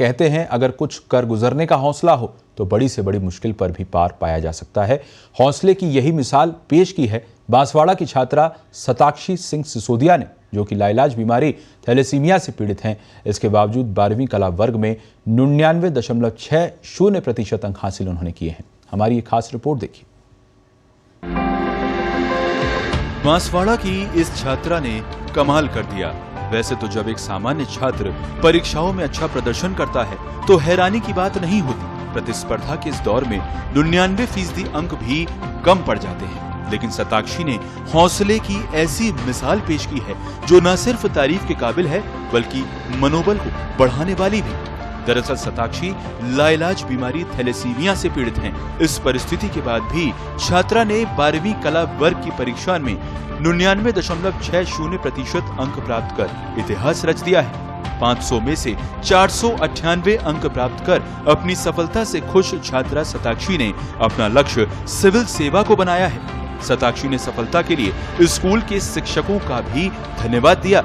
कहते हैं, अगर कुछ कर गुजरने का हौसला हो तो बड़ी से बड़ी मुश्किल पर भी पार पाया जा सकता है। हौसले की यही मिसाल पेश की है बांसवाड़ा की छात्रा सताक्षी सिंह सिसोदिया ने, जो कि लाइलाज बीमारी थैलेसीमिया से पीड़ित हैं। इसके बावजूद 12वीं कला वर्ग में 99.60% अंक हासिल उन्होंने किए हैं। हमारी एक खास रिपोर्ट देखिए। बांसवाड़ा की इस छात्रा ने कमाल कर दिया। वैसे तो जब एक सामान्य छात्र परीक्षाओं में अच्छा प्रदर्शन करता है तो हैरानी की बात नहीं होती। प्रतिस्पर्धा के इस दौर में 99% अंक भी कम पड़ जाते हैं, लेकिन सताक्षी ने हौसले की ऐसी मिसाल पेश की है जो न सिर्फ तारीफ के काबिल है बल्कि मनोबल को बढ़ाने वाली भी। दरअसल सताक्षी लाइलाज बीमारी थैलेसीमिया से पीड़ित हैं। इस परिस्थिति के बाद भी छात्रा ने 12वीं कला वर्ग की परीक्षा में 99.60% अंक प्राप्त कर इतिहास रच दिया है। 500 में से 498 अंक प्राप्त कर अपनी सफलता से खुश छात्रा सताक्षी ने अपना लक्ष्य सिविल सेवा को बनाया है। सताक्षी ने सफलता के लिए स्कूल के शिक्षकों का भी धन्यवाद दिया।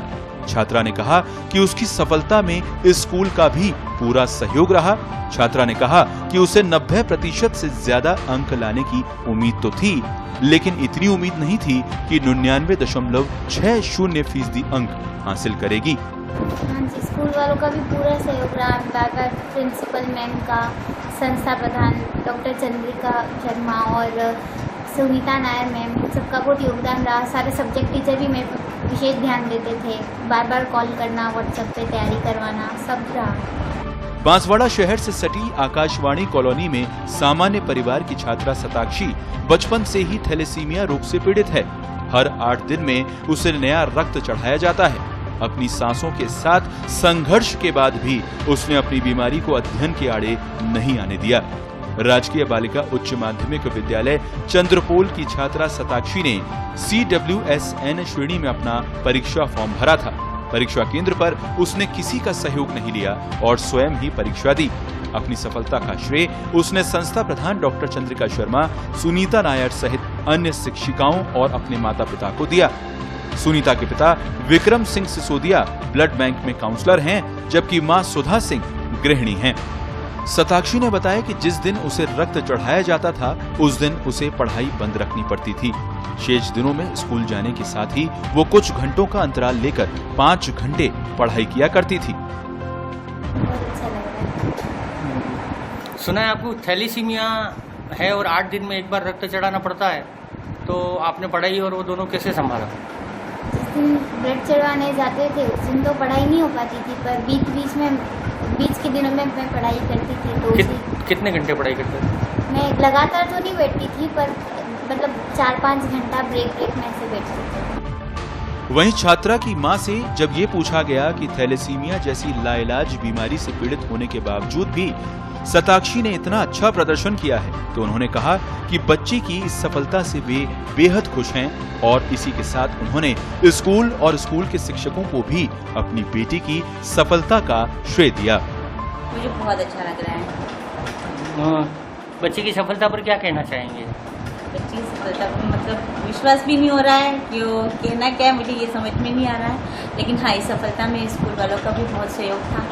छात्रा ने कहा कि उसकी सफलता में स्कूल का भी पूरा सहयोग रहा। छात्रा ने कहा कि उसे 90% से ज्यादा अंक लाने की उम्मीद तो थी, लेकिन इतनी उम्मीद नहीं थी कि 99.60% अंक हासिल करेगी। स्कूल वालों का भी पूरा सहयोग रहा। बार-बार प्रिंसिपल मैम का, संस्था प्रधान डॉक्टर चंद्रिका शर्मा और सुनीता नायर मैम, सबका बहुत योगदान रहा। सारे सब्जेक्ट टीचर भी मेरे पर विशेष ध्यान देते थे। बार-बार कॉल करना, व्हाट्सएप पे तैयारी करवाना, सब रहा। बांसवाड़ा शहर से सटी आकाशवाणी कॉलोनी में सामान्य परिवार की छात्रा सताक्षी बचपन से ही थैलेसीमिया रोग से पीड़ित है। हर 8 दिन में उसे नया रक्त चढ़ाया जाता है। अपनी सांसों के साथ संघर्ष के बाद भी उसने अपनी बीमारी को अध्ययन के आड़े नहीं आने दिया। राजकीय बालिका उच्च माध्यमिक विद्यालय चंद्रपोल की छात्रा सताक्षी ने CWSN श्रेणी में अपना परीक्षा फॉर्म भरा था। परीक्षा केंद्र पर उसने किसी का सहयोग नहीं लिया और स्वयं ही परीक्षा दी। अपनी सफलता का श्रेय उसने संस्था प्रधान डॉक्टर चंद्रिका शर्मा, सुनीता नायर सहित अन्य शिक्षिकाओं और अपने माता पिता को दिया। सुनीता के पिता विक्रम सिंह सिसोदिया ब्लड बैंक में काउंसलर हैं, जबकि मां सुधा सिंह गृहिणी हैं। सताक्षी ने बताया कि जिस दिन उसे रक्त चढ़ाया जाता था उस दिन उसे पढ़ाई बंद रखनी पड़ती थी। शेष दिनों में स्कूल जाने के साथ ही वो कुछ घंटों का अंतराल लेकर 5 घंटे पढ़ाई किया करती थी। सुना है आपको थैलेसीमिया है और 8 दिन में एक बार रक्त चढ़ाना पड़ता है, तो आपने पढ़ाई और वो दोनों कैसे संभाला? जिस दिन ब्लड चढ़वाने जाते थे उस दिन तो पढ़ाई नहीं हो पाती थी, पर बीच के दिनों में मैं पढ़ाई करती थी। तो कितने घंटे पढ़ाई करते थे? मैं लगातार तो नहीं बैठती थी, पर मतलब 4-5 घंटा ब्रेक में ऐसे बैठती थी। वहीं छात्रा की मां से जब ये पूछा गया कि थैलेसीमिया जैसी लाइलाज बीमारी से पीड़ित होने के बावजूद भी सताक्षी ने इतना अच्छा प्रदर्शन किया है, तो उन्होंने कहा कि बच्ची की इस सफलता से वे बेहद खुश हैं और इसी के साथ उन्होंने स्कूल और स्कूल के शिक्षकों को भी अपनी बेटी की सफलता का श्रेय दिया। मुझे बहुत अच्छा लग रहा है। बच्ची की सफलता पर क्या कहना चाहेंगे? बच्ची की सफलता पर मतलब विश्वास भी नहीं हो रहा है कि वो कहना क्या है, मुझे ये समझ में नहीं आ रहा है। लेकिन हाँ, इस सफलता में स्कूल वालों का भी बहुत सहयोग था।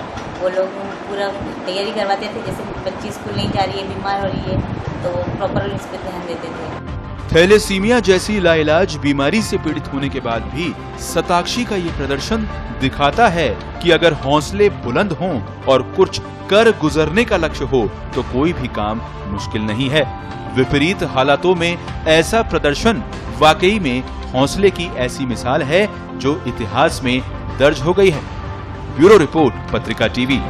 वो लोग पूरा तैयारी करवाते थे, जैसे बच्ची स्कूल नहीं जा रही है, बीमार हो रही है, तो प्रॉपर इस पर ध्यान देते थे। थैलेसीमिया जैसी लाइलाज बीमारी से पीड़ित होने के बाद भी सताक्षी का ये प्रदर्शन दिखाता है कि अगर हौसले बुलंद हों और कुछ कर गुजरने का लक्ष्य हो तो कोई भी काम मुश्किल नहीं है। विपरीत हालातों में ऐसा प्रदर्शन वाकई में हौसले की ऐसी मिसाल है जो इतिहास में दर्ज हो गई है। ब्यूरो रिपोर्ट, पत्रिका टीवी।